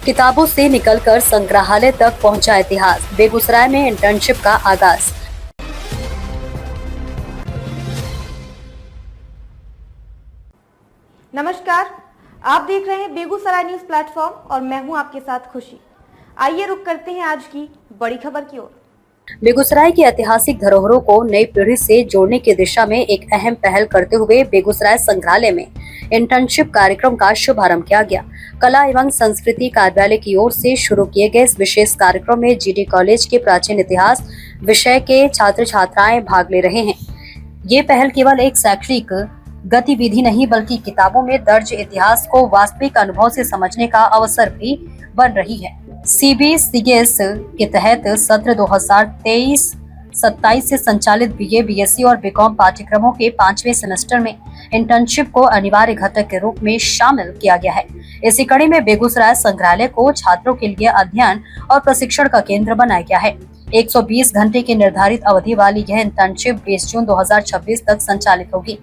किताबों से निकलकर संग्रहालय तक पहुंचा इतिहास। बेगूसराय में इंटर्नशिप का आगाज। नमस्कार, आप देख रहे हैं बेगूसराय न्यूज प्लेटफॉर्म और मैं हूं आपके साथ खुशी। आइए रुक करते हैं आज की बड़ी खबर की ओर। बेगूसराय की ऐतिहासिक धरोहरों को नई पीढ़ी से जोड़ने की दिशा में एक अहम पहल करते हुए बेगूसराय संग्रहालय में इंटर्नशिप कार्यक्रम का शुभारंभ किया गया। कला एवं संस्कृति कार्यालय की ओर से शुरू किए गए इस विशेष कार्यक्रम में जीडी कॉलेज के प्राचीन इतिहास विषय के छात्र छात्राएं भाग ले रहे हैं। ये पहल केवल एक शैक्षणिक गतिविधि नहीं बल्कि किताबों में दर्ज इतिहास को वास्तविक अनुभव से समझने का अवसर भी बन रही है। CBCS के तहत सत्र 2023-27 से संचालित BA, BSc और BCom पाठ्यक्रमों के 5वें सेमेस्टर में इंटर्नशिप को अनिवार्य घटक के रूप में शामिल किया गया है। इसी कड़ी में बेगूसराय संग्रहालय को छात्रों के लिए अध्ययन और प्रशिक्षण का केंद्र बनाया गया है। 120 घंटे की निर्धारित अवधि वाली यह इंटर्नशिप 20 जून 2026 तक संचालित होगी।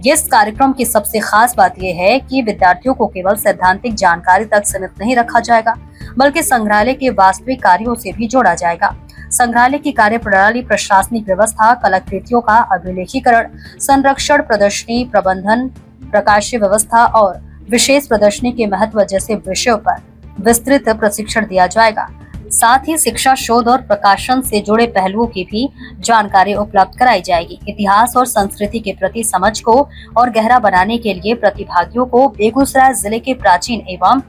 इस कार्यक्रम की सबसे खास बात यह है कि विद्यार्थियों को केवल सैद्धांतिक जानकारी तक सीमित नहीं रखा जाएगा, बल्कि संग्रहालय के वास्तविक कार्यों से भी जोड़ा जाएगा। संग्रहालय की कार्यप्रणाली, प्रशासनिक व्यवस्था, कलाकृतियों का अभिलेखीकरण, संरक्षण, प्रदर्शनी प्रबंधन, प्रकाशीय व्यवस्था और विशेष प्रदर्शनी के महत्व जैसे विषयों पर विस्तृत प्रशिक्षण दिया जाएगा। साथ ही शिक्षा, शोध और प्रकाशन से जुड़े पहलुओं की भी जानकारी उपलब्ध कराई जाएगी। इतिहास और संस्कृति के प्रति समझ को और गहरा बनाने के लिए प्रतिभागियों को बेगूसराय जिले के प्राचीन एवं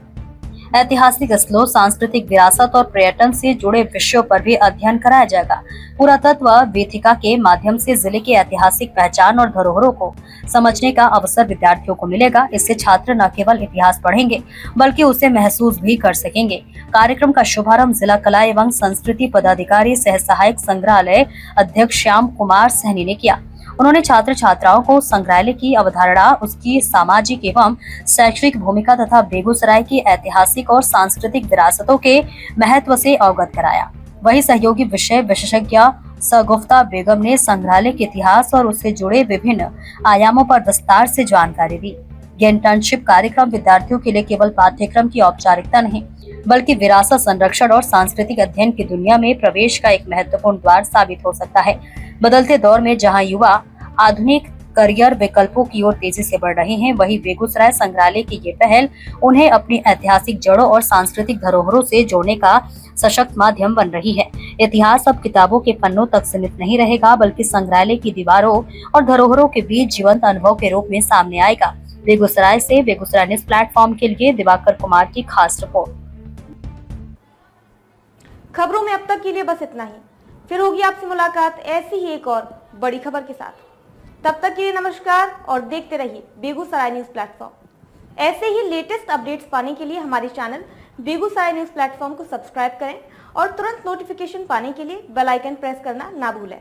ऐतिहासिक स्थलों, सांस्कृतिक विरासत और पर्यटन से जुड़े विषयों पर भी अध्ययन कराया जाएगा। पुरातत्व वेदिका के माध्यम से जिले की ऐतिहासिक पहचान और धरोहरों को समझने का अवसर विद्यार्थियों को मिलेगा। इससे छात्र न केवल इतिहास पढ़ेंगे बल्कि उसे महसूस भी कर सकेंगे। कार्यक्रम का शुभारंभ जिला कला एवं संस्कृति पदाधिकारी सह सहायक संग्रहालय अध्यक्ष श्याम कुमार सहनी ने किया। उन्होंने छात्र छात्राओं को संग्रहालय की अवधारणा, उसकी सामाजिक एवं शैक्षणिक भूमिका तथा बेगूसराय की ऐतिहासिक और सांस्कृतिक विरासतों के महत्व से अवगत कराया। वहीं सहयोगी विषय विशेषज्ञ सगुफ्ता बेगम ने संग्रहालय के इतिहास और उससे जुड़े विभिन्न आयामों पर विस्तार से जानकारी दी। यह इंटर्नशिप कार्यक्रम विद्यार्थियों के लिए केवल पाठ्यक्रम की औपचारिकता नहीं बल्कि विरासत, संरक्षण और सांस्कृतिक अध्ययन की दुनिया में प्रवेश का एक महत्वपूर्ण द्वार साबित हो सकता है। बदलते दौर में जहां युवा आधुनिक करियर विकल्पों की ओर तेजी से बढ़ रहे हैं, वहीं बेगूसराय संग्रहालय की ये पहल उन्हें अपनी ऐतिहासिक जड़ों और सांस्कृतिक धरोहरों से जोड़ने का सशक्त माध्यम बन रही है। इतिहास अब किताबों के पन्नों तक सीमित नहीं रहेगा बल्कि संग्रहालय की दीवारों और धरोहरों के बीच जीवंत अनुभव के रूप में सामने आएगा। बेगूसराय से बेगूसराय न्यूज प्लेटफॉर्म के लिए दिवाकर कुमार की खास रिपोर्ट। खबरों में अब तक के लिए बस इतना ही। फिर होगी आपसे मुलाकात ऐसी ही एक और बड़ी खबर के साथ। तब तक के लिए नमस्कार और देखते रहिए बेगूसराय न्यूज प्लेटफॉर्म। ऐसे ही लेटेस्ट अपडेट्स पाने के लिए हमारे चैनल बेगूसराय न्यूज प्लेटफॉर्म को सब्सक्राइब करें और तुरंत नोटिफिकेशन पाने के लिए बेल आइकन प्रेस करना ना भूलें।